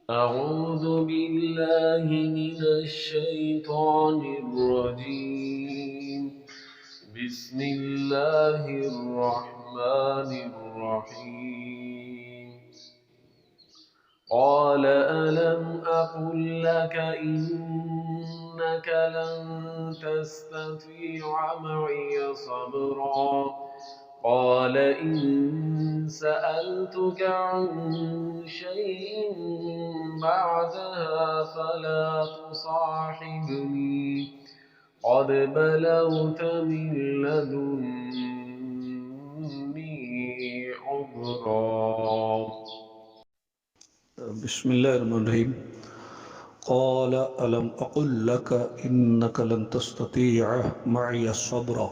أعوذ بالله من الشيطان الرجيم. بسم الله الرحمن الرحيم. قال ألم أقل لك إنك لن تستطيع معي صبرا قال إن سألتك عن شيء بعدها فلا تصاحبني قد بلغت من لدني عذرا. بسم اللہ الرحمن الرحیم قال الم اقل لك انك لن تستطيع معي صبرا۔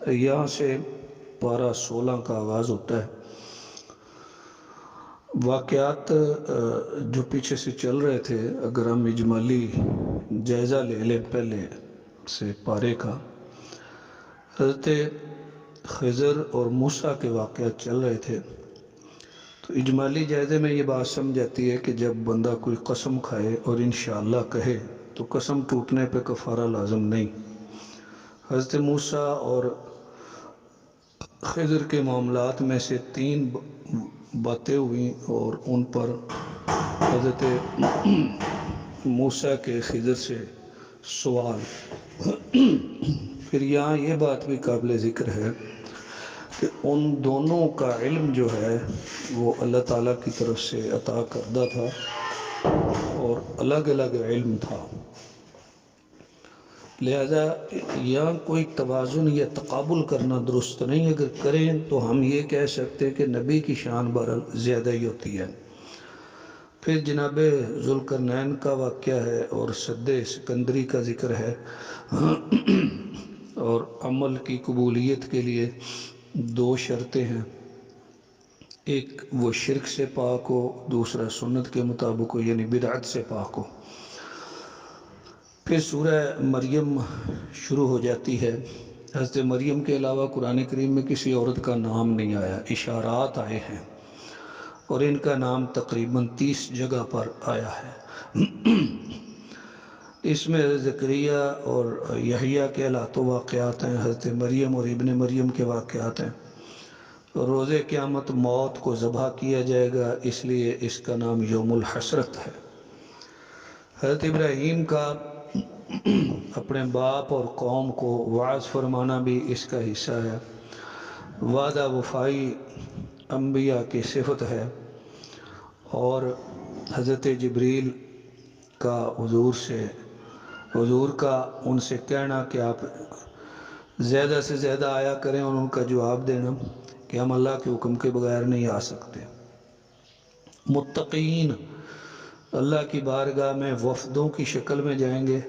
یہاں سے پارہ 16 کا آغاز ہوتا ہے۔ واقعات جو پیچھے سے چل رہے تھے اگر ہم اجمالی جائزہ لے لیں پہلے سے پارے کا، حضرت خضر اور موسیٰ کے واقعات چل رہے تھے، تو اجمالی جائزے میں یہ بات سمجھ آتی ہے کہ جب بندہ کوئی قسم کھائے اور انشاءاللہ کہے تو قسم ٹوٹنے پہ کفارہ لازم نہیں۔ حضرت موسیٰ اور خضر کے معاملات میں سے 3 باتیں ہوئیں اور ان پر حضرت موسیٰ کے خضر سے سوال۔ پھر یہاں یہ بات بھی قابل ذکر ہے کہ ان دونوں کا علم جو ہے وہ اللہ تعالیٰ کی طرف سے عطا کردہ تھا اور الگ الگ علم تھا، لہذا یہاں کوئی توازن یا تقابل کرنا درست نہیں۔ اگر کریں تو ہم یہ کہہ سکتے کہ نبی کی شان بہرحال زیادہ ہی ہوتی ہے۔ پھر جناب ذوالقرنین کا واقعہ ہے اور سد سکندری کا ذکر ہے، اور عمل کی قبولیت کے لیے 2 شرطیں ہیں، ایک وہ شرک سے پاک ہو، دوسرا سنت کے مطابق ہو یعنی بدعت سے پاک ہو۔ پھر سورہ مریم شروع ہو جاتی ہے۔ حضرت مریم کے علاوہ قرآن کریم میں کسی عورت کا نام نہیں آیا، اشارات آئے ہیں اور ان کا نام تقریباً 30 جگہ پر آیا ہے۔ اس میں حضرت زکریا اور یحییٰ کے حالات و واقعات ہیں، حضرت مریم اور ابن مریم کے واقعات ہیں۔ روز قیامت موت کو ذبح کیا جائے گا، اس لیے اس کا نام یوم الحسرت ہے۔ حضرت ابراہیم کا اپنے باپ اور قوم کو وعظ فرمانا بھی اس کا حصہ ہے۔ وعدہ وفائی انبیاء کی صفت ہے، اور حضرت جبریل کا حضور کا ان سے کہنا کہ آپ زیادہ سے زیادہ آیا کریں اور ان کا جواب دینا کہ ہم اللہ کے حکم کے بغیر نہیں آ سکتے۔ متقین اللہ کی بارگاہ میں وفدوں کی شکل میں جائیں گے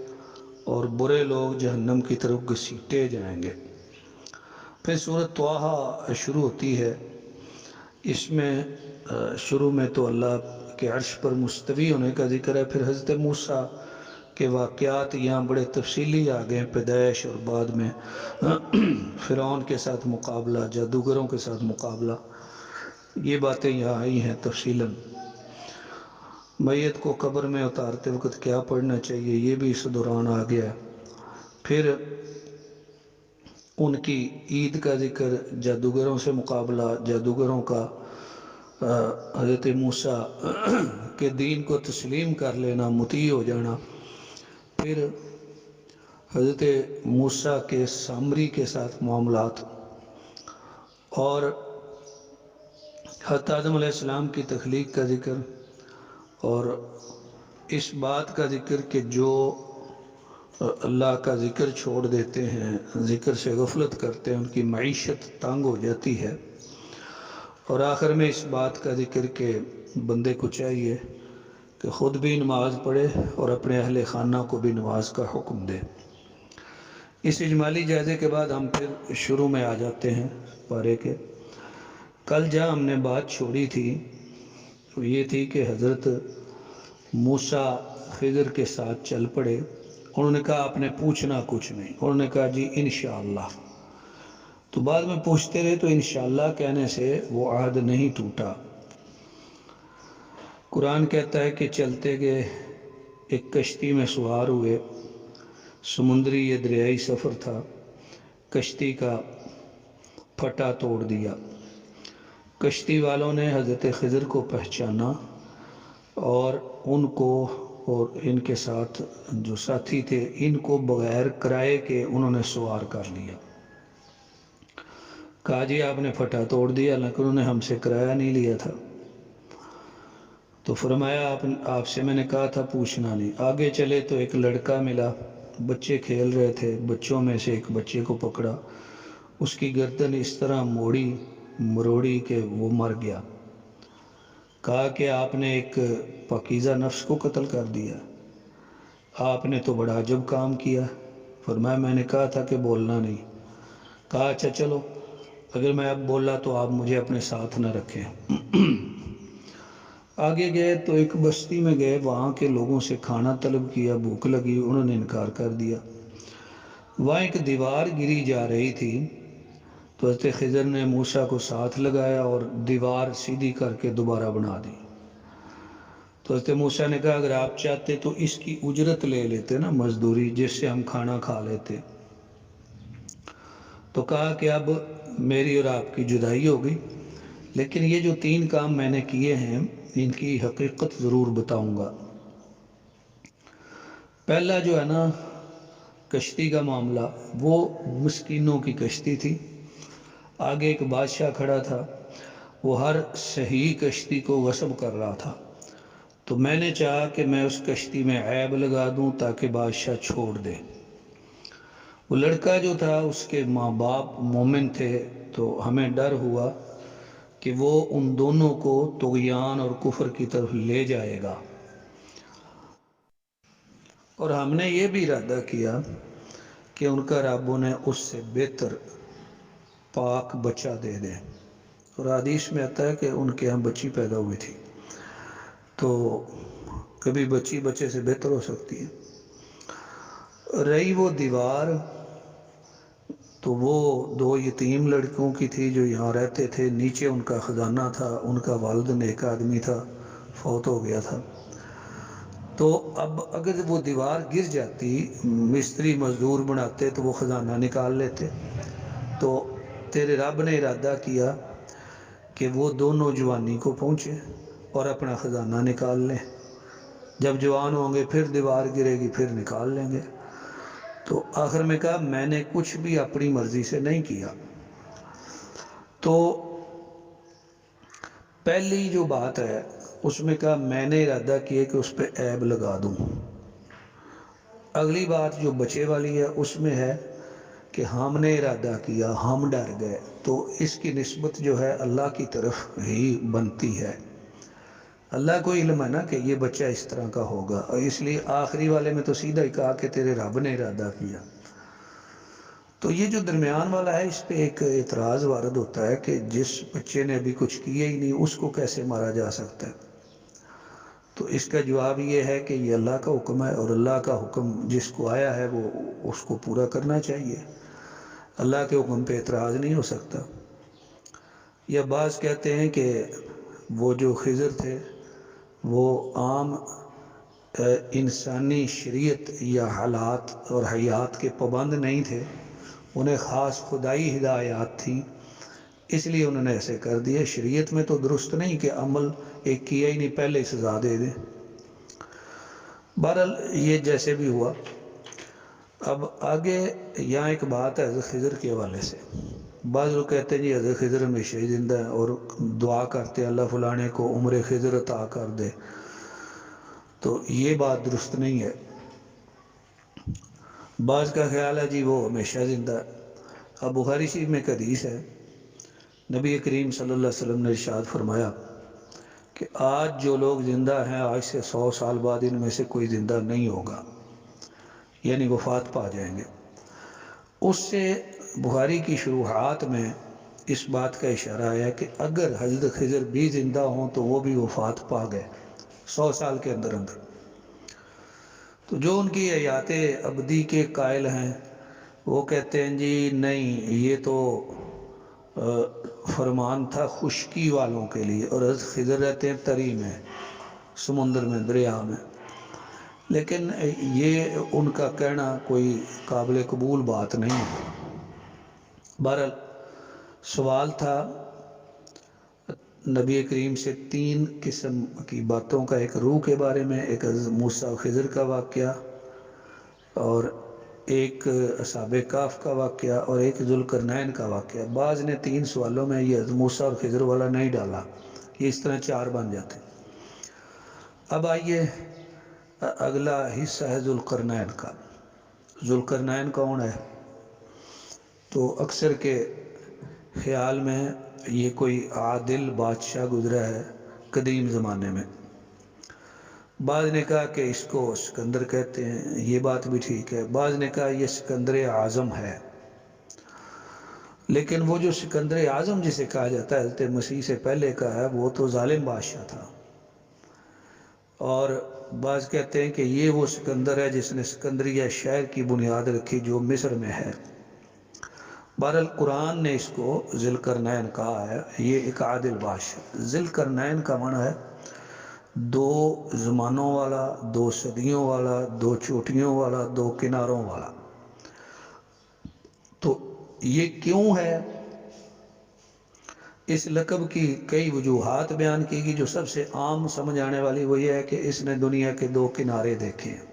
اور برے لوگ جہنم کی طرف گھسیٹے جائیں گے۔ پھر سورۃ طٰہٰ شروع ہوتی ہے۔ اس میں شروع میں تو اللہ کے عرش پر مستوی ہونے کا ذکر ہے، پھر حضرت موسیٰ کے واقعات یہاں بڑے تفصیلی آ گئے ہیں، پیدائش اور بعد میں فرعون کے ساتھ مقابلہ، جادوگروں کے ساتھ مقابلہ، یہ باتیں یہاں آئی ہیں تفصیلاً۔ میت کو قبر میں اتارتے وقت کیا پڑھنا چاہیے یہ بھی اس دوران آ گیا ہے۔ پھر ان کی عید کا ذکر، جادوگروں سے مقابلہ، جادوگروں کا حضرت موسیٰ کے دین کو تسلیم کر لینا، مطیع ہو جانا۔ پھر حضرت موسیٰ کے سامری کے ساتھ معاملات، اور حضرت آدم علیہ السلام کی تخلیق کا ذکر، اور اس بات کا ذکر کہ جو اللہ کا ذکر چھوڑ دیتے ہیں، ذکر سے غفلت کرتے ہیں، ان کی معیشت تنگ ہو جاتی ہے۔ اور آخر میں اس بات کا ذکر کہ بندے کو چاہیے کہ خود بھی نماز پڑھے اور اپنے اہل خانہ کو بھی نماز کا حکم دے۔ اس اجمالی جائزے کے بعد ہم پھر شروع میں آ جاتے ہیں پارے کے۔ کل جہاں ہم نے بات چھوڑی تھی وہ یہ تھی کہ حضرت موسیٰ خضر کے ساتھ چل پڑے۔ انہوں نے کہا آپ نے پوچھنا کچھ نہیں، انہوں نے کہا جی انشاءاللہ، تو بعد میں پوچھتے رہے تو انشاءاللہ کہنے سے وہ عہد نہیں ٹوٹا۔ قرآن کہتا ہے کہ چلتے گئے ایک کشتی میں سوار ہوئے، سمندری یہ دریائی سفر تھا، کشتی کا پھٹا توڑ دیا۔ کشتی والوں نے حضرت خضر کو پہچانا اور ان کو اور ان کے ساتھ جو ساتھی تھے ان کو بغیر کرائے کے انہوں نے سوار کر لیا۔ کہا جی آپ نے پھٹا توڑ دیا، لیکن انہوں نے ہم سے کرایہ نہیں لیا تھا۔ تو فرمایا آپ سے میں نے کہا تھا پوچھنا نہیں۔ آگے چلے تو ایک لڑکا ملا، بچے کھیل رہے تھے، بچوں میں سے ایک بچے کو پکڑا، اس کی گردن اس طرح مروڑی کہ وہ مر گیا۔ کہا کہ آپ نے ایک پاکیزہ نفس کو قتل کر دیا، آپ نے تو بڑا عجب کام کیا۔ فرمایا میں نے کہا تھا کہ بولنا نہیں۔ کہا اچھا چلو، اگر میں اب بولا تو آپ مجھے اپنے ساتھ نہ رکھیں۔ آگے گئے تو ایک بستی میں گئے، وہاں کے لوگوں سے کھانا طلب کیا، بھوک لگی، انہوں نے انکار کر دیا۔ وہاں ایک دیوار گری جا رہی تھی تو حضرت خضر نے موسیٰ کو ساتھ لگایا اور دیوار سیدھی کر کے دوبارہ بنا دی۔ تو حضرت موسیٰ نے کہا اگر آپ چاہتے تو اس کی اجرت لے لیتے نا، مزدوری، جس سے ہم کھانا کھا لیتے۔ تو کہا کہ اب میری اور آپ کی جدائی ہو گئی، لیکن یہ جو 3 کام میں نے کیے ہیں ان کی حقیقت ضرور بتاؤں گا۔ پہلا جو ہے نا کشتی کا معاملہ، وہ مسکینوں کی کشتی تھی، آگے ایک بادشاہ کھڑا تھا، وہ ہر صحیح کشتی کو غصب کر رہا تھا، تو میں نے چاہا کہ میں اس کشتی میں عیب لگا دوں تاکہ بادشاہ چھوڑ دے۔ وہ لڑکا جو تھا اس کے ماں باپ مومن تھے، تو ہمیں ڈر ہوا کہ وہ ان دونوں کو طغیان اور کفر کی طرف لے جائے گا، اور ہم نے یہ بھی ارادہ کیا کہ ان کا رب انہیں اس سے بہتر پاک بچہ دے دے، اور حدیث میں آتا ہے کہ ان کے ہاں بچی پیدا ہوئی تھی، تو کبھی بچی بچے سے بہتر ہو سکتی ہے۔ رہی وہ دیوار، تو وہ 2 یتیم لڑکوں کی تھی جو یہاں رہتے تھے، نیچے ان کا خزانہ تھا، ان کا والد نیک آدمی تھا، فوت ہو گیا تھا۔ تو اب اگر وہ دیوار گر جاتی، مستری مزدور بناتے تو وہ خزانہ نکال لیتے، تو تیرے رب نے ارادہ کیا کہ وہ دونوں جوانی کو پہنچے اور اپنا خزانہ نکال لیں، جب جوان ہوں گے پھر دیوار گرے گی پھر نکال لیں گے۔ تو آخر میں کہا میں نے کچھ بھی اپنی مرضی سے نہیں کیا۔ تو پہلی جو بات ہے اس میں کہا میں نے ارادہ کیا کہ اس پہ عیب لگا دوں۔ اگلی بات جو بچے والی ہے اس میں ہے کہ ہم نے ارادہ کیا، ہم ڈر گئے، تو اس کی نسبت جو ہے اللہ کی طرف ہی بنتی ہے۔ اللہ کو علم ہے نا کہ یہ بچہ اس طرح کا ہوگا، اور اس لیے آخری والے میں تو سیدھا ہی کہا کہ تیرے رب نے ارادہ کیا۔ تو یہ جو درمیان والا ہے اس پہ ایک اعتراض وارد ہوتا ہے کہ جس بچے نے ابھی کچھ کیا ہی نہیں اس کو کیسے مارا جا سکتا ہے؟ تو اس کا جواب یہ ہے کہ یہ اللہ کا حکم ہے، اور اللہ کا حکم جس کو آیا ہے وہ اس کو پورا کرنا چاہیے، اللہ کے حکم پہ اعتراض نہیں ہو سکتا۔ یا بعض کہتے ہیں کہ وہ جو خضر تھے وہ عام انسانی شریعت یا حالات اور حیات کے پابند نہیں تھے، انہیں خاص خدائی ہدایات تھی، اس لیے انہوں نے ایسے کر دیا۔ شریعت میں تو درست نہیں کہ عمل ایک کیا ہی نہیں پہلے سزا دے دیں۔ بہرحال یہ جیسے بھی ہوا۔ اب آگے یہاں ایک بات ہے حضرت خضر کے حوالے سے، بعض لوگ کہتے ہیں جی حضرت خضر ہمیشہ ہی زندہ ہے اور دعا کرتے اللہ فلانے کو عمر خضر عطا کر دے، تو یہ بات درست نہیں ہے۔ بعض کا خیال ہے جی وہ ہمیشہ زندہ ہے۔ اب بخاری شریف میں ایک حدیث ہے، نبی کریم صلی اللہ علیہ وسلم نے ارشاد فرمایا کہ آج جو لوگ زندہ ہیں آج سے 100 سال بعد ان میں سے کوئی زندہ نہیں ہوگا، یعنی وفات پا جائیں گے۔ اس سے بخاری کی شروحات میں اس بات کا اشارہ ہے کہ اگر حضرت خضر بھی زندہ ہوں تو وہ بھی وفات پا گئے 100 سال کے اندر اندر۔ تو جو ان کی حیات ابدی کے قائل ہیں وہ کہتے ہیں جی نہیں، یہ تو فرمان تھا خشکی والوں کے لیے، اور حضرت خضر رہتے ہیں تری میں، سمندر میں، دریا میں، لیکن یہ ان کا کہنا کوئی قابل قبول بات نہیں ہے۔ بہرحال سوال تھا نبی کریم سے 3 قسم کی باتوں کا، ایک روح کے بارے میں، ایک موسیٰ و خضر کا واقعہ، اور ایک اصحاب کہف کا واقعہ، اور ایک ذوالقرنین کا واقعہ۔ بعض نے 3 سوالوں میں یہ موسیٰ اور خضر والا نہیں ڈالا، یہ اس طرح 4 بن جاتے۔ اب آئیے اگلا حصہ ہے ذوالقرنین کا۔ ذوالقرنین کون ہے؟ تو اکثر کے خیال میں یہ کوئی عادل بادشاہ گزرا ہے قدیم زمانے میں۔ بعض نے کہا کہ اس کو سکندر کہتے ہیں، یہ بات بھی ٹھیک ہے۔ بعض نے کہا یہ سکندر اعظم ہے، لیکن وہ جو سکندر اعظم جسے کہا جاتا ہے حضرت مسیح سے پہلے کا ہے، وہ تو ظالم بادشاہ تھا۔ اور بعض کہتے ہیں کہ یہ وہ سکندر ہے جس نے سکندریہ شہر کی بنیاد رکھی جو مصر میں ہے۔ بہرحال قرآن نے اس کو ذوالقرنین کہا ہے، یہ ایک عادل بادشاہ۔ ذوالقرنین کا معنی ہے 2 زمانوں والا، 2 صدیوں والا، 2 چوٹیوں والا، 2 کناروں والا۔ تو یہ کیوں ہے؟ اس لقب کی کئی وجوہات بیان کی گئی، جو سب سے عام سمجھ آنے والی وہ یہ ہے کہ اس نے دنیا کے 2 کنارے دیکھے ہیں،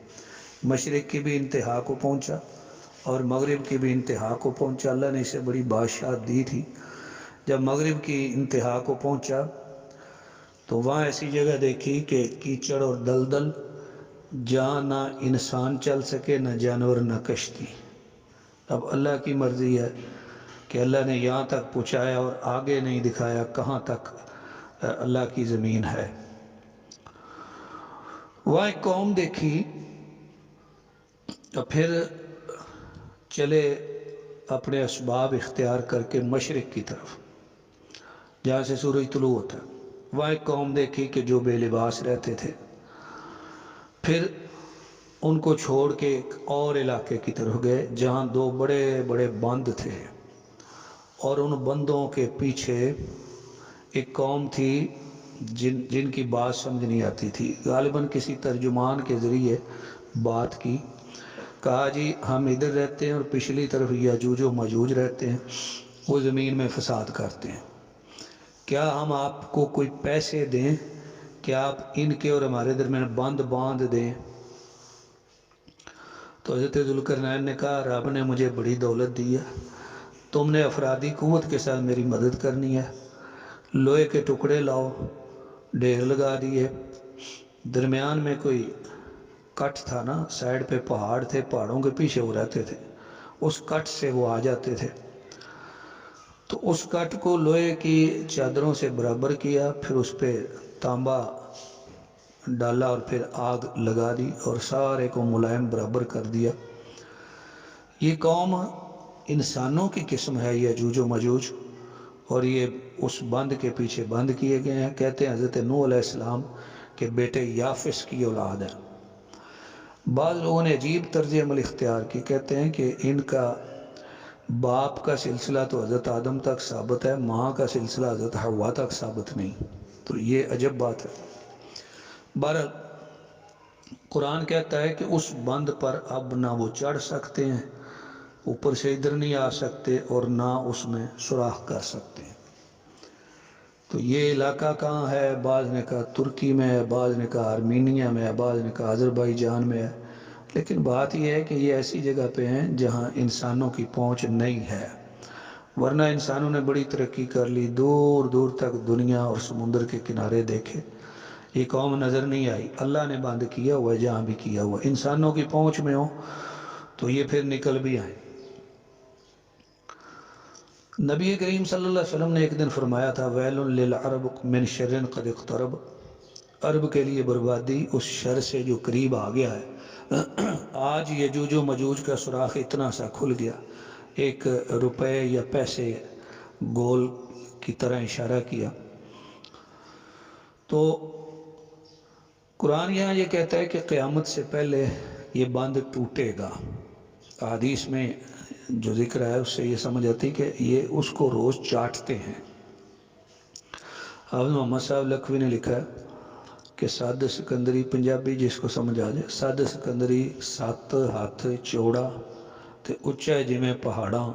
مشرق کی بھی انتہا کو پہنچا اور مغرب کی بھی انتہا کو پہنچا۔ اللہ نے اسے بڑی بادشاہت دی تھی۔ جب مغرب کی انتہا کو پہنچا تو وہاں ایسی جگہ دیکھی کہ کیچڑ اور دلدل، جہاں نہ انسان چل سکے، نہ جانور، نہ کشتی۔ اب اللہ کی مرضی ہے کہ اللہ نے یہاں تک پہنچایا اور آگے نہیں دکھایا کہاں تک اللہ کی زمین ہے۔ وہاں ایک قوم دیکھی، تو پھر چلے اپنے اسباب اختیار کر کے مشرق کی طرف، جہاں سے سورج طلوع ہوتا ہے۔ وہاں ایک قوم دیکھی کہ جو بے لباس رہتے تھے، پھر ان کو چھوڑ کے ایک اور علاقے کی طرف گئے جہاں 2 بڑے بڑے بند تھے، اور ان بندوں کے پیچھے ایک قوم تھی جن کی بات سمجھ نہیں آتی تھی۔ غالباً کسی ترجمان کے ذریعے بات کی، کہا جی ہم ادھر رہتے ہیں اور پچھلی طرف یاجوج و ماجوج رہتے ہیں، وہ زمین میں فساد کرتے ہیں، کیا ہم آپ کو کوئی پیسے دیں کہ آپ ان کے اور ہمارے درمیان بند باندھ دیں؟ تو حضرت ذوالقرنین نے کہا رب نے مجھے بڑی دولت دی ہے، تم نے افرادی قوت کے ساتھ میری مدد کرنی ہے۔ لوہے کے ٹکڑے لاؤ، ڈھیر لگا دیے، درمیان میں کوئی کٹ تھا نا، سائیڈ پہ پہاڑ تھے، پہاڑوں کے پیچھے وہ رہتے تھے، اس کٹ سے وہ آ جاتے تھے۔ تو اس کٹ کو لوہے کی چادروں سے برابر کیا، پھر اس پہ تانبا ڈالا اور پھر آگ لگا دی اور سارے کو ملائم برابر کر دیا۔ یہ قوم انسانوں کی قسم ہے، یاجوج و ماجوج، اور یہ اس بند کے پیچھے بند کیے گئے ہیں۔ کہتے ہیں حضرت نوح علیہ السلام کے بیٹے یافس کی اولاد ہے۔ بعض لوگوں نے عجیب طرز عمل اختیار کی، کہتے ہیں کہ ان کا باپ کا سلسلہ تو حضرت آدم تک ثابت ہے، ماں کا سلسلہ حضرت حوا تک ثابت نہیں۔ تو یہ عجب بات ہے۔ بہرحال قرآن کہتا ہے کہ اس بند پر اب نہ وہ چڑھ سکتے ہیں، اوپر سے ادھر نہیں آ سکتے، اور نہ اس میں سوراخ کر سکتے ہیں۔ تو یہ علاقہ کہاں ہے؟ بعض نے کہا ترکی میں ہے، بعض نے کہا آرمینیا میں ہے، بعض نے کہا آذربائیجان میں ہے، لیکن بات یہ ہے کہ یہ ایسی جگہ پہ ہیں جہاں انسانوں کی پہنچ نہیں ہے، ورنہ انسانوں نے بڑی ترقی کر لی، دور دور تک دنیا اور سمندر کے کنارے دیکھے، یہ قوم نظر نہیں آئی۔ اللہ نے بند کیا ہوا ہے جہاں بھی کیا ہوا، انسانوں کی پہنچ میں ہو تو یہ پھر نکل بھی آئیں۔ نبی کریم صلی اللہ علیہ وسلم نے ایک دن فرمایا تھا ویل للعرب من شر قد اقترب، عرب کے لیے بربادی اس شر سے جو قریب آ گیا ہے۔ آج یجوج و مجوج کا سوراخ اتنا سا کھل گیا، 1 روپے یا پیسے گول کی طرح اشارہ کیا۔ تو قرآن یہاں یہ کہتا ہے کہ قیامت سے پہلے یہ بند ٹوٹے گا۔ حدیث میں جو ذکر ہے اس سے یہ سمجھ آتی کہ یہ اس کو روز چاٹتے ہیں۔ حافظ محمد صاحب لکھوی نے لکھا ہے کہ سد سکندری پنجابی جس کو سمجھ آ جائے، سد سکندری 7 ہاتھ چوڑا تے اچا جویں پہاڑاں،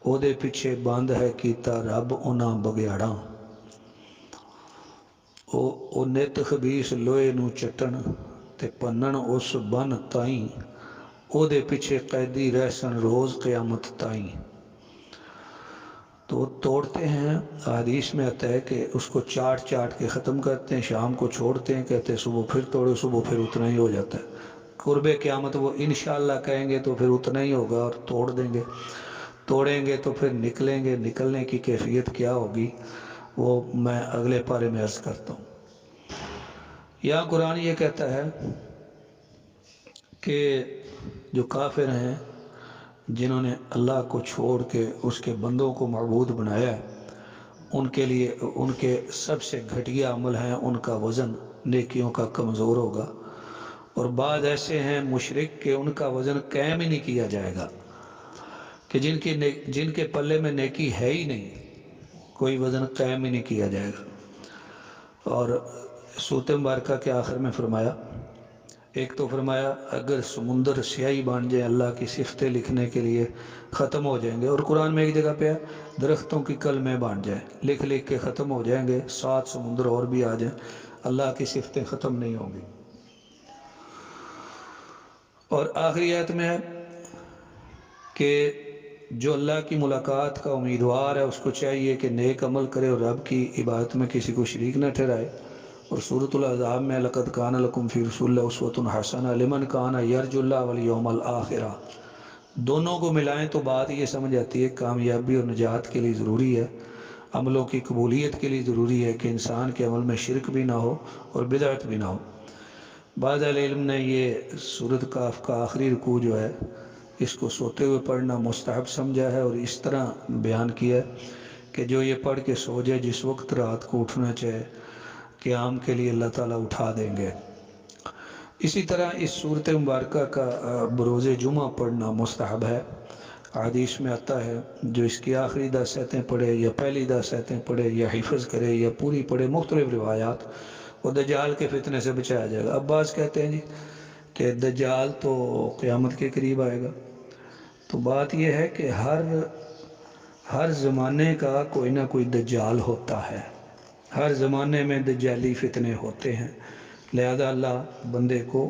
او دے پیچھے بند ہے کیتا رب انہاں بگیاڑاں، او نت خبیث لوہے نو چٹن تے پنن اس بن تائیں، او دے پیچھے قیدی رہسن روز قیامت تائیں۔ تو توڑتے ہیں، حدیث میں آتا ہے کہ اس کو چاٹ چاٹ کے ختم کرتے ہیں، شام کو چھوڑتے ہیں، کہتے ہیں صبح پھر توڑو، صبح پھر اتنا ہی ہو جاتا ہے۔ قرب قیامت وہ انشاءاللہ کہیں گے تو پھر اتنا ہی ہوگا، اور توڑ دیں گے، توڑیں گے تو پھر نکلیں گے، نکلنے کی کیفیت کیا ہوگی وہ میں اگلے پارے میں عرض کرتا ہوں۔ یہاں قرآن یہ کہتا ہے کہ جو کافر ہیں، جنہوں نے اللہ کو چھوڑ کے اس کے بندوں کو معبود بنایا ہے، ان کے لیے ان کے سب سے گھٹیا عمل ہیں، ان کا وزن نیکیوں کا کمزور ہوگا۔ اور بعض ایسے ہیں مشرک کہ ان کا وزن قائم ہی نہیں کیا جائے گا، کہ جن کے پلے میں نیکی ہے ہی نہیں، کوئی وزن قائم ہی نہیں کیا جائے گا۔ اور سورۃ مبارکہ کے آخر میں فرمایا، ایک تو فرمایا اگر سمندر سیاہی بن جائے اللہ کی صفتیں لکھنے کے لیے ختم ہو جائیں گے، اور قرآن میں ایک جگہ پہ درختوں کی کلمیں بن جائیں، لکھ لکھ کے ختم ہو جائیں گے، 7 سمندر اور بھی آ جائیں، اللہ کی صفتیں ختم نہیں ہوں گی۔ اور آخری آیت میں ہے کہ جو اللہ کی ملاقات کا امیدوار ہے اس کو چاہیے کہ نیک عمل کرے اور رب کی عبادت میں کسی کو شریک نہ ٹھہرائے۔ اور سورۃ الاحزاب میں لقد کان لکم فی رسول اللہ اسوۃ حسنہ لمن کان یرجو اللہ والیوم الآخرہ، دونوں کو ملائیں تو بات یہ سمجھ آتی ہے کامیابی اور نجات کے لیے ضروری ہے، عملوں کی قبولیت کے لیے ضروری ہے کہ انسان کے عمل میں شرک بھی نہ ہو اور بدعت بھی نہ ہو۔ بعض اہل علم نے یہ سورۃ کاف کا آخری رکوع جو ہے اس کو سوتے ہوئے پڑھنا مستحب سمجھا ہے، اور اس طرح بیان کیا ہے کہ جو یہ پڑھ کے سو جائے، جس وقت رات کو اٹھنا چاہے، قیام کے لیے اللہ تعالیٰ اٹھا دیں گے۔ اسی طرح اس سورۃ مبارکہ کا بروز جمعہ پڑھنا مستحب ہے۔ حدیث میں آتا ہے جو اس کی آخری 10 آیتیں پڑھے یا پہلی 10 آیتیں پڑھے یا حفظ کرے یا پوری پڑھے، مختلف روایات، وہ دجال کے فتنے سے بچایا جائے گا۔ عباس کہتے ہیں جی کہ دجال تو قیامت کے قریب آئے گا، تو بات یہ ہے کہ ہر زمانے کا کوئی نہ کوئی دجال ہوتا ہے، ہر زمانے میں دجالی فتنے ہوتے ہیں، لہذا اللہ بندے کو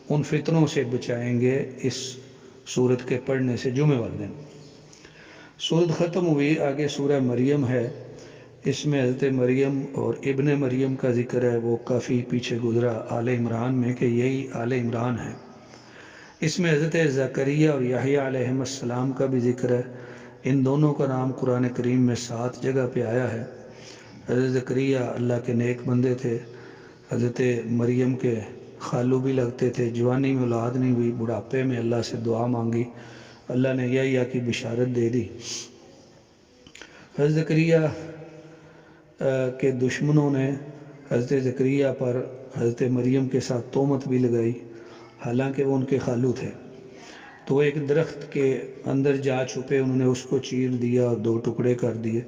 ان فتنوں سے بچائیں گے اس سورت کے پڑھنے سے جمعہ والے دن۔ سورت ختم ہوئی، آگے سورہ مریم ہے، اس میں حضرت مریم اور ابن مریم کا ذکر ہے، وہ کافی پیچھے گزرا آل عمران میں کہ یہی آل عمران ہے۔ اس میں حضرت زکریا اور یحییٰ علیہ السلام کا بھی ذکر ہے، ان دونوں کا نام قرآن کریم میں 7 جگہ پہ آیا ہے۔ حضرت زکریا اللہ کے نیک بندے تھے، حضرت مریم کے خالو بھی لگتے تھے، جوانی میں اولاد نہیں ہوئی، بڑھاپے میں اللہ سے دعا مانگی، اللہ نے یحییٰ کی بشارت دے دی۔ حضرت زکریا کے دشمنوں نے حضرت زکریا پر حضرت مریم کے ساتھ تہمت بھی لگائی، حالانکہ وہ ان کے خالو تھے، تو وہ ایک درخت کے اندر جا چھپے، انہوں نے اس کو چیر دیا اور 2 ٹکڑے کر دیے۔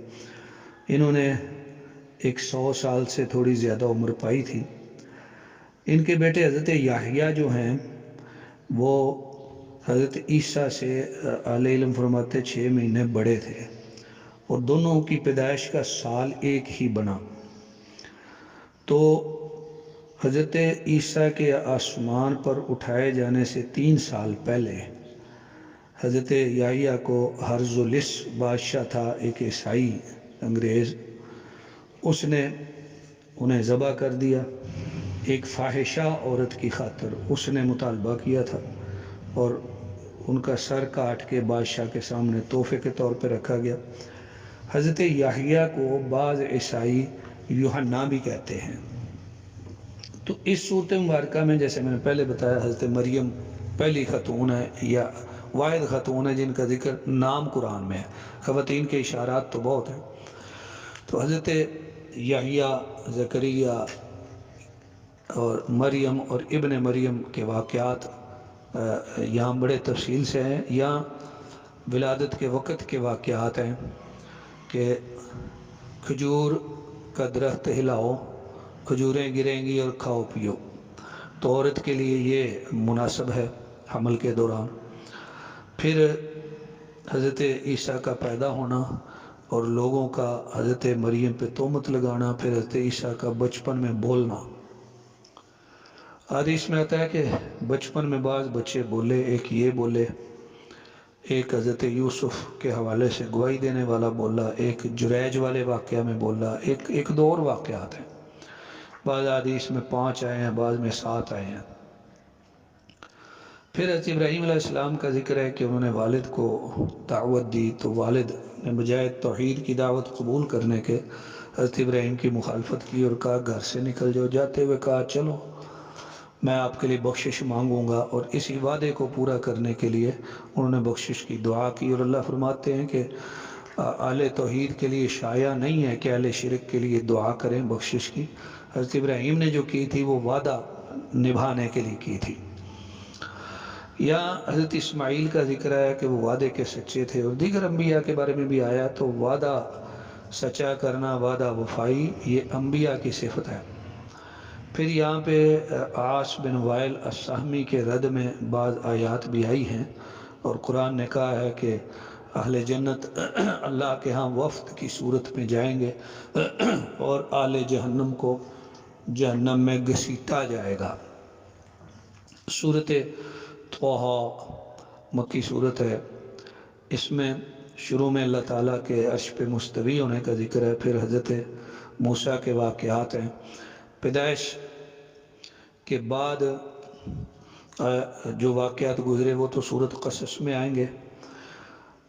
انہوں نے 100 سال سے تھوڑی زیادہ عمر پائی تھی۔ ان کے بیٹے حضرت یحییٰ جو ہیں وہ حضرت عیسیٰ سے اہل علم فرماتے 6 مہینے بڑے تھے، اور دونوں کی پیدائش کا سال ایک ہی بنا۔ تو حضرت عیسیٰ کے آسمان پر اٹھائے جانے سے 3 سال پہلے حضرت یحییٰ کو ہرزلس بادشاہ تھا، ایک عیسائی انگریز، اس نے انہیں ذبح کر دیا۔ ایک فاحشہ عورت کی خاطر اس نے مطالبہ کیا تھا، اور ان کا سر کاٹ کے بادشاہ کے سامنے تحفے کے طور پہ رکھا گیا۔ حضرت یحییٰ کو بعض عیسائی یوحنا بھی کہتے ہیں۔ تو اس صورت مبارکہ میں جیسے میں نے پہلے بتایا حضرت مریم پہلی خاتون ہے یا واحد خاتون ہے جن کا ذکر نام قرآن میں ہے، خواتین کے اشارات تو بہت ہیں۔ تو حضرت یحییٰ، زکریا اور مریم اور ابن مریم کے واقعات یہاں بڑے تفصیل سے ہیں، یہاں ولادت کے وقت کے واقعات ہیں کہ کھجور کا درخت ہلاؤ، کھجوریں گریں گی اور کھاؤ پیو۔ تو عورت کے لیے یہ مناسب ہے حمل کے دوران۔ پھر حضرت عیسیٰ کا پیدا ہونا اور لوگوں کا حضرت مریم پہ تہمت لگانا، پھر حضرت عیسیٰ کا بچپن میں بولنا۔ حدیث میں آتا ہے کہ بچپن میں بعض بچے بولے، ایک یہ بولے، ایک حضرت یوسف کے حوالے سے گواہی دینے والا بولا، ایک جریج والے واقعہ میں بولا، ایک دو اور واقعات ہیں، بعض حدیث میں 5 آئے ہیں، بعض میں 7 آئے ہیں۔ پھر حضرت ابراہیم علیہ السلام کا ذکر ہے کہ انہوں نے والد کو دعوت دی، تو والد نے بجائے توحید کی دعوت قبول کرنے کے حضرت ابراہیم کی مخالفت کی اور کہا گھر سے نکل جاؤ۔ جاتے ہوئے کہا چلو میں آپ کے لیے بخشش مانگوں گا، اور اسی وعدے کو پورا کرنے کے لیے انہوں نے بخشش کی دعا کی۔ اور اللہ فرماتے ہیں کہ اہل توحید کے لیے شایع نہیں ہے کہ اہل شرک کے لیے دعا کریں بخشش کی۔ حضرت ابراہیم نے جو کی تھی وہ وعدہ نبھانے کے لیے کی تھی۔ یا حضرت اسماعیل کا ذکر ہے کہ وہ وعدے کے سچے تھے، اور دیگر انبیاء کے بارے میں بھی آیا، تو وعدہ سچا کرنا، وعدہ وفائی، یہ انبیاء کی صفت ہے۔ پھر یہاں پہ عاص بن وائل السہمی کے رد میں بعض آیات بھی آئی ہیں، اور قرآن نے کہا ہے کہ اہل جنت اللہ کے ہاں وفد کی صورت میں جائیں گے اور اہل جہنم کو جہنم میں گھسیٹا جائے گا۔ سورۃ طٰہٰ مکی صورت ہے، اس میں شروع میں اللہ تعالیٰ کے عرش پہ مستوی ہونے کا ذکر ہے، پھر حضرت موسیٰ کے واقعات ہیں۔ پیدائش کے بعد جو واقعات گزرے وہ تو سورۃ قصص میں آئیں گے۔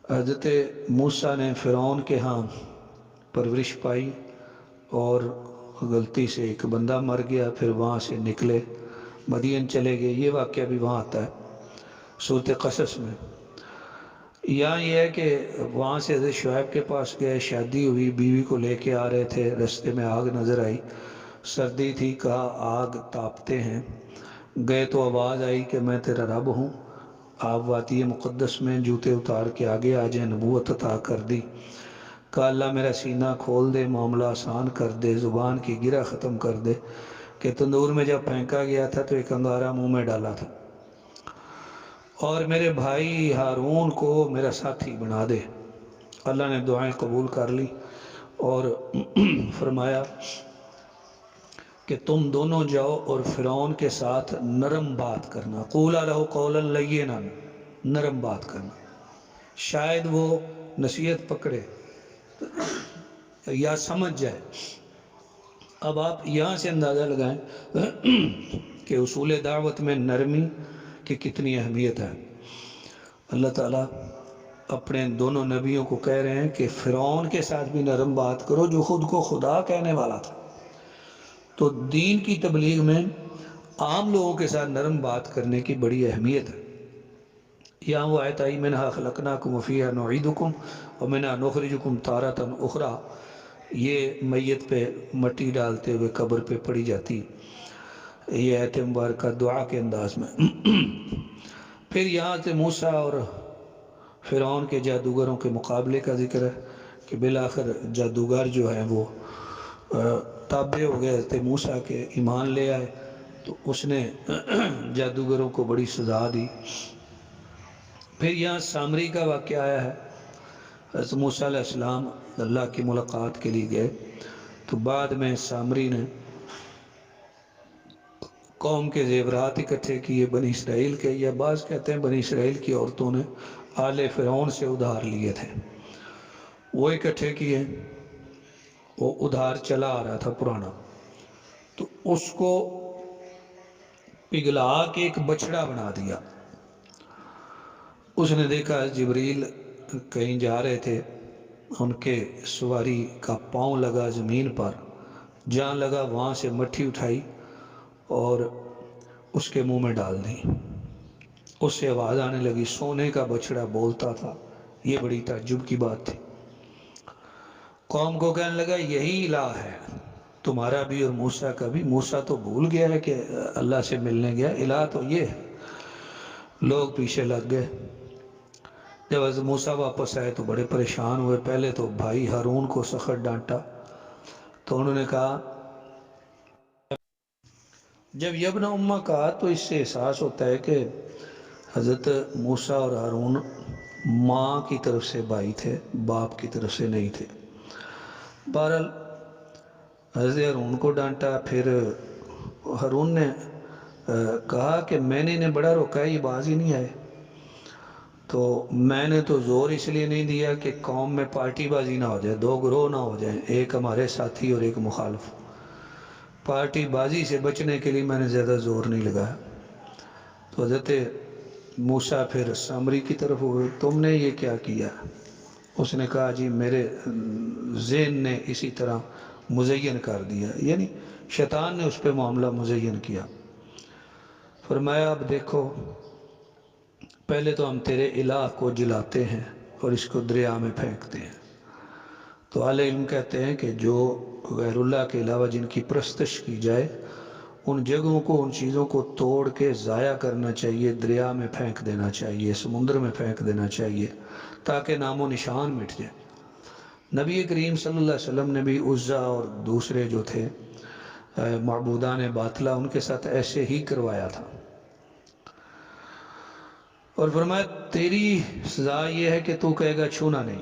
حضرت موسیٰ نے فرعون کے ہاں پرورش پائی اور غلطی سے ایک بندہ مر گیا، پھر وہاں سے نکلے مدین چلے گئے، یہ واقعہ بھی وہاں آتا ہے سورۃ قصص میں۔ یہاں یہ ہے کہ وہاں سے حضرت شعیب کے پاس گئے، شادی ہوئی، بیوی کو لے کے آ رہے تھے، رستے میں آگ نظر آئی، سردی تھی، کہا آگ تاپتے ہیں، گئے تو آواز آئی کہ میں تیرا رب ہوں، آپ وادی مقدس میں جوتے اتار کے آگے آ جائیں، نبوت عطا کر دی۔ کہا اللہ میرا سینہ کھول دے، معاملہ آسان کر دے، زبان کی گرہ ختم کر دے، کہ تندور میں جب پھینکا گیا تھا تو ایک انگارہ منہ میں ڈالا تھا، اور میرے بھائی ہارون کو میرا ساتھی بنا دے۔ اللہ نے دعائیں قبول کر لی اور فرمایا کہ تم دونوں جاؤ اور فرعون کے ساتھ نرم بات کرنا، قولا لہ قولا لینا، نرم بات کرنا، شاید وہ نصیحت پکڑے یا سمجھ جائے۔ اب آپ یہاں سے اندازہ لگائیں کہ اصول دعوت میں نرمی کی کتنی اہمیت ہے۔ اللہ تعالیٰ اپنے دونوں نبیوں کو کہہ رہے ہیں کہ فرعون کے ساتھ بھی نرم بات کرو جو خود کو خدا کہنے والا تھا۔ تو دین کی تبلیغ میں عام لوگوں کے ساتھ نرم بات کرنے کی بڑی اہمیت ہے۔ یہاں وہ آیت آئی منہا خلقناکم وفیہا نعیدکم ومنہا نخرجکم تارۃ اخری، یہ میت پہ مٹی ڈالتے ہوئے قبر پہ پڑی جاتی، یہ آیت مبارکہ دعا کے انداز میں۔ پھر یہاں سے موسیٰ اور فرعون کے جادوگروں کے مقابلے کا ذکر ہے کہ بالآخر جادوگر جو ہیں وہ تابع ہو گئے حضرت موسیٰ کے، ایمان لے آئے، تو اس نے جادوگروں کو بڑی سزا دی۔ پھر یہاں سامری کا واقعہ آیا ہے، حضرت موسیٰ علیہ السلام اللہ کی ملاقات کے لیے گئے، تو بعد میں سامری نے قوم کے زیورات اکٹھے کیے بنی اسرائیل کے، یا بعض کہتے ہیں بنی اسرائیل کی عورتوں نے آل فرعون سے ادھار لیے تھے، وہ اکٹھے کیے، وہ ادھار چلا آ رہا تھا پرانا، تو اس کو پگھلا کے ایک بچڑا بنا دیا۔ اس نے دیکھا جبریل کہیں جا رہے تھے، ان کے سواری کا پاؤں لگا زمین پر، جہاں لگا وہاں سے مٹھی اٹھائی اور اس کے منہ میں ڈال دی، اس سے آواز آنے لگی، سونے کا بچڑا بولتا تھا، یہ بڑی تعجب کی بات تھی۔ قوم کو کہنے لگا یہی الہ ہے تمہارا بھی اور موسیٰ کا بھی، موسیٰ تو بھول گیا ہے کہ اللہ سے ملنے گیا، الہ تو یہ ہے۔ لوگ پیچھے لگ گئے، جب حضرت موسیٰ واپس آئے تو بڑے پریشان ہوئے، پہلے تو بھائی ہارون کو سخت ڈانٹا، تو انہوں نے کہا جب یبن امہ کہا تو اس سے احساس ہوتا ہے کہ حضرت موسیٰ اور ہارون ماں کی طرف سے بھائی تھے، باپ کی طرف سے نہیں تھے۔ بہرحال حضرت ہارون کو ڈانٹا، پھر ہارون نے کہا کہ میں نے انہیں بڑا روکا ہے، یہ باز ہی نہیں آئے، تو میں نے تو زور اس لیے نہیں دیا کہ قوم میں پارٹی بازی نہ ہو جائے، دو گروہ نہ ہو جائیں، ایک ہمارے ساتھی اور ایک مخالف۔ پارٹی بازی سے بچنے کے لیے میں نے زیادہ زور نہیں لگایا۔ تو حضرت موسیٰ پھر سامری کی طرف ہوئے، تم نے یہ کیا کیا؟ اس نے کہا جی میرے ذہن نے اسی طرح مزین کر دیا، یعنی شیطان نے اس پہ معاملہ مزین کیا۔ فرمایا اب دیکھو، پہلے تو ہم تیرے الہ کو جلاتے ہیں اور اس کو دریا میں پھینکتے ہیں۔ تو اہل علم کہتے ہیں کہ جو غیر اللہ کے علاوہ جن کی پرستش کی جائے، ان جگہوں کو، ان چیزوں کو توڑ کے ضائع کرنا چاہیے، دریا میں پھینک دینا چاہیے، سمندر میں پھینک دینا چاہیے، تاکہ نام و نشان مٹ جائے۔ نبی کریم صلی اللہ علیہ وسلم نے بھی عزا اور دوسرے جو تھے معبودان باطلہ، ان کے ساتھ ایسے ہی کروایا تھا۔ اور فرمایا تیری سزا یہ ہے کہ تو کہے گا چھونا نہیں۔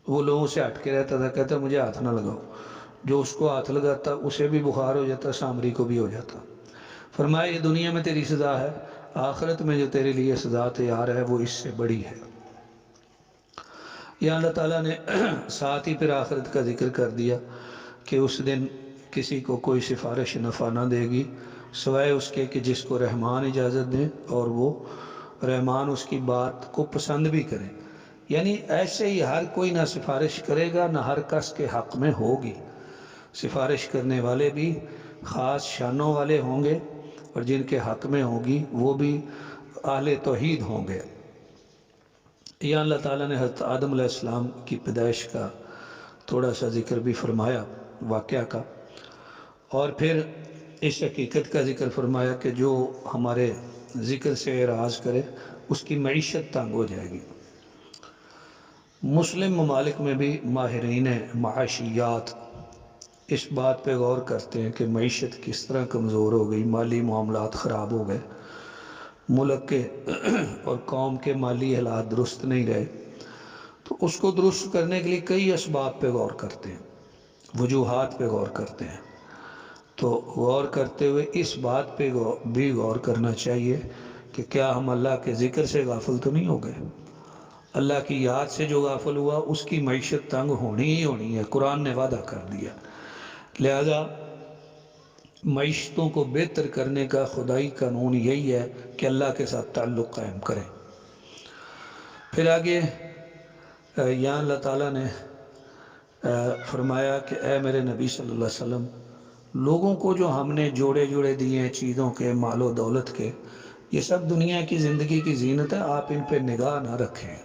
وہ لوگوں سے ہٹ کے رہتا تھا، کہتا مجھے ہاتھ نہ لگاؤ، جو اس کو ہاتھ لگاتا اسے بھی بخار ہو جاتا، سامری کو بھی ہو جاتا۔ فرمایا یہ دنیا میں تیری سزا ہے، آخرت میں جو تیرے لیے سزا تیار ہے وہ اس سے بڑی ہے۔ یا اللہ تعالیٰ نے ساتھ ہی پھر آخرت کا ذکر کر دیا کہ اس دن کسی کو کوئی سفارش نفع نہ دے گی سوائے اس کے کہ جس کو رحمان اجازت دیں اور وہ رحمان اس کی بات کو پسند بھی کرے۔ یعنی ایسے ہی ہر کوئی نہ سفارش کرے گا، نہ ہر کس کے حق میں ہوگی۔ سفارش کرنے والے بھی خاص شانوں والے ہوں گے، اور جن کے حق میں ہوگی وہ بھی اہل توحید ہوں گے۔ یا اللہ تعالیٰ نے حضرت آدم علیہ السلام کی پیدائش کا تھوڑا سا ذکر بھی فرمایا، واقعہ کا، اور پھر اس حقیقت کا ذکر فرمایا کہ جو ہمارے ذکر سے اعراض کرے اس کی معیشت تنگ ہو جائے گی۔ مسلم ممالک میں بھی ماہرین معاشیات اس بات پہ غور کرتے ہیں کہ معیشت کس طرح کمزور ہو گئی، مالی معاملات خراب ہو گئے، ملک کے اور قوم کے مالی حالات درست نہیں رہے، تو اس کو درست کرنے کے لیے کئی اسباب پہ غور کرتے ہیں، وجوہات پہ غور کرتے ہیں۔ تو غور کرتے ہوئے اس بات پہ بھی غور کرنا چاہیے کہ کیا ہم اللہ کے ذکر سے غافل تو نہیں ہو گئے؟ اللہ کی یاد سے جو غافل ہوا اس کی معیشت تنگ ہونی ہی ہونی ہے، قرآن نے وعدہ کر دیا۔ لہذا معیشتوں کو بہتر کرنے کا خدائی قانون یہی ہے کہ اللہ کے ساتھ تعلق قائم کریں۔ پھر آگے یہاں اللہ تعالیٰ نے فرمایا کہ اے میرے نبی صلی اللہ علیہ وسلم، لوگوں کو جو ہم نے جوڑے دیے ہیں چیزوں کے، مال و دولت کے، یہ سب دنیا کی زندگی کی زینت ہے، آپ ان پہ نگاہ نہ رکھیں،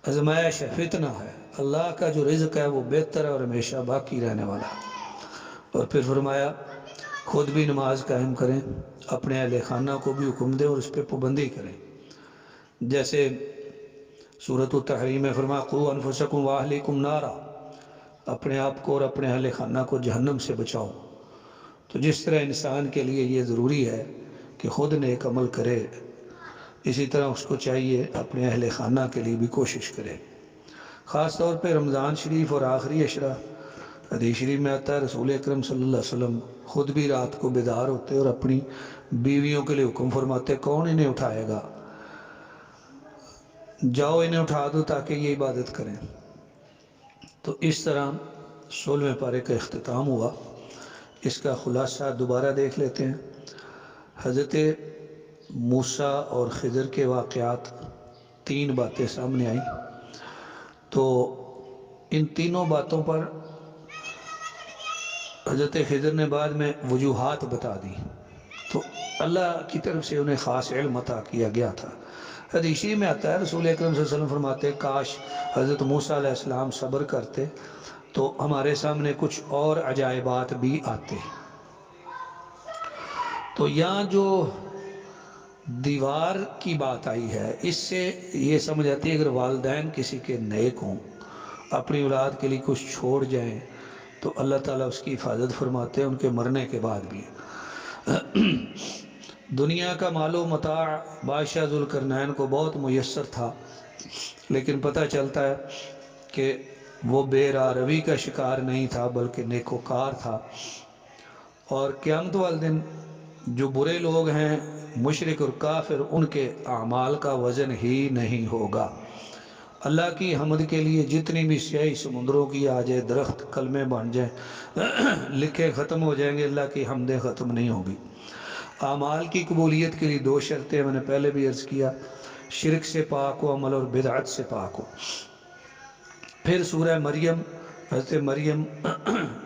آزمائش ہے، فتنہ ہے۔ اللہ کا جو رزق ہے وہ بہتر ہے اور ہمیشہ باقی رہنے والا ہے۔ اور پھر فرمایا خود بھی نماز قائم کریں، اپنے اہل خانہ کو بھی حکم دیں اور اس پہ پابندی کریں، جیسے سورۃ التحریم میں فرمایا قوا انفسکم واہلیکم نارا، اپنے آپ کو اور اپنے اہل خانہ کو جہنم سے بچاؤ۔ تو جس طرح انسان کے لیے یہ ضروری ہے کہ خود نیک عمل کرے، اسی طرح اس کو چاہیے اپنے اہل خانہ کے لیے بھی کوشش کرے۔ خاص طور پہ رمضان شریف اور آخری عشرہ، حدیث شریف میں آتا ہے رسول اکرم صلی اللہ علیہ وسلم خود بھی رات کو بیدار ہوتے اور اپنی بیویوں کے لیے حکم فرماتے کون انہیں اٹھائے گا، جاؤ انہیں اٹھا دو تاکہ یہ عبادت کریں۔ تو اس طرح 16ویں پارے کا اختتام ہوا۔ اس کا خلاصہ دوبارہ دیکھ لیتے ہیں۔ حضرت موسیٰ اور خضر کے واقعات، 3 باتیں سامنے آئیں، تو ان تینوں باتوں پر حضرت خضر نے بعد میں وجوہات بتا دی، تو اللہ کی طرف سے انہیں خاص علم عطا کیا گیا تھا۔ حدیث میں آتا ہے رسول اکرم صلی اللہ علیہ وسلم فرماتے کاش حضرت موسیٰ علیہ السلام صبر کرتے تو ہمارے سامنے کچھ اور عجائبات بھی آتے۔ تو یہاں جو دیوار کی بات آئی ہے، اس سے یہ سمجھ آتی ہے اگر والدین کسی کے نیک ہوں، اپنی اولاد کے لیے کچھ چھوڑ جائیں تو اللہ تعالیٰ اس کی حفاظت فرماتے ہیں ان کے مرنے کے بعد بھی۔ دنیا کا مال و متاع بادشاہ ذوالقرنین کو بہت میسر تھا، لیکن پتہ چلتا ہے کہ وہ بے راہ روی کا شکار نہیں تھا بلکہ نیکوکار تھا۔ اور قیامت والے دن جو برے لوگ ہیں مشرک اور کافر، ان کے اعمال کا وزن ہی نہیں ہوگا۔ اللہ کی حمد کے لیے جتنی بھی سیاہی سمندروں کی آ جائے، درخت کلمے بن جائیں، لکھے ختم ہو جائیں گے، اللہ کی حمدیں ختم نہیں ہوگی۔ اعمال کی قبولیت کے لیے دو شرطیں میں نے پہلے بھی عرض کیا، شرک سے پاک ہو عمل اور بدعت سے پاک ہو۔ پھر سورہ مریم، حضرت مریم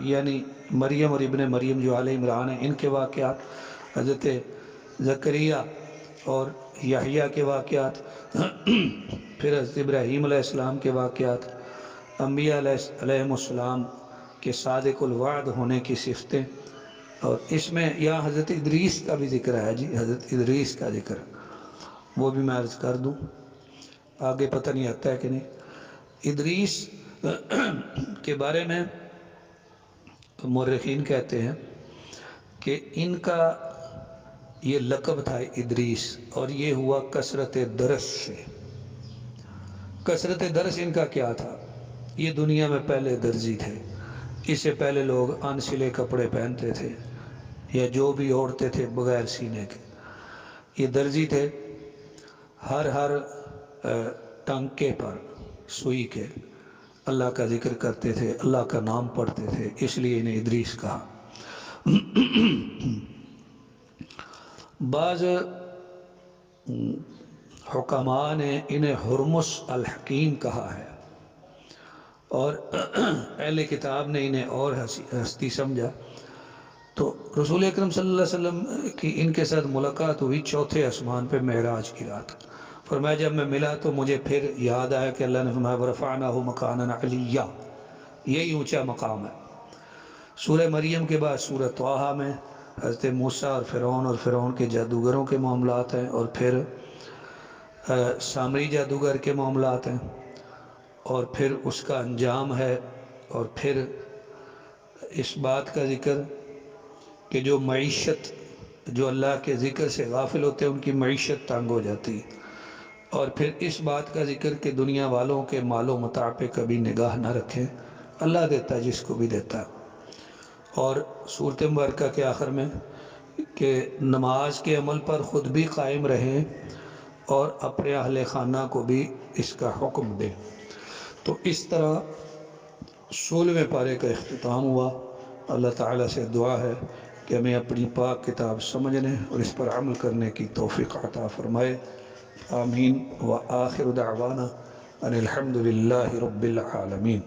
یعنی مریم اور ابن مریم جو آل عمران ہیں، ان کے واقعات، حضرت زکریا اور یحییٰ کے واقعات، پھر حضرت ابراہیم علیہ السلام کے واقعات، انبیاء علیہ السلام کے صادق الوعد ہونے کی صفتیں، اور اس میں یہاں حضرت ادریس کا بھی ذکر ہے جی، حضرت ادریس کا ذکر، وہ بھی میں عرض کر دوں، آگے پتہ نہیں آتا ہے کہ نہیں۔ ادریس کے بارے میں مورخین کہتے ہیں کہ ان کا یہ لقب تھا ادریس، اور یہ ہوا کثرت درس سے۔ کثرت درس ان کا کیا تھا؟ یہ دنیا میں پہلے درزی تھے، اس سے پہلے لوگ ان سلے کپڑے پہنتے تھے یا جو بھی اوڑھتے تھے بغیر سینے کے، یہ درزی تھے۔ ہر ٹانکے پر سوئی کے اللہ کا ذکر کرتے تھے، اللہ کا نام پڑھتے تھے، اس لیے انہیں ادریس کہا۔ بعض حکماء نے انہیں ہرمس الحکیم کہا ہے، اور اہل کتاب نے انہیں اور ہستی سمجھا۔ تو رسول اکرم صلی اللہ علیہ وسلم کی ان کے ساتھ ملاقات ہوئی چوتھے آسمان پہ معراج کی رات۔ فرمایا جب میں ملا تو مجھے پھر یاد آیا کہ اللہ نے فرمایا وَرَفَعْنَاهُ مَكَانًا عَلِيًّا، یہی اونچا مقام ہے۔ سورہ مریم کے بعد سورہ طٰہٰ میں حضرت موسیٰ اور فرعون کے جادوگروں کے معاملات ہیں، اور پھر سامری جادوگر کے معاملات ہیں، اور پھر اس کا انجام ہے، اور پھر اس بات کا ذکر کہ جو معیشت، جو اللہ کے ذکر سے غافل ہوتے ہیں ان کی معیشت تنگ ہو جاتی ہے، اور پھر اس بات کا ذکر کہ دنیا والوں کے مال و متاع پہ کبھی نگاہ نہ رکھیں، اللہ دیتا ہے جس کو بھی دیتا ہے۔ اور سورۃ مبارکہ کے آخر میں کہ نماز کے عمل پر خود بھی قائم رہیں اور اپنے اہل خانہ کو بھی اس کا حکم دیں۔ تو اس طرح 16ویں پارے کا اختتام ہوا۔ اللہ تعالیٰ سے دعا ہے کہ ہمیں اپنی پاک کتاب سمجھنے اور اس پر عمل کرنے کی توفیق عطا فرمائے، آمین۔ وآخر دعوانا ان الحمد للہ رب العالمین۔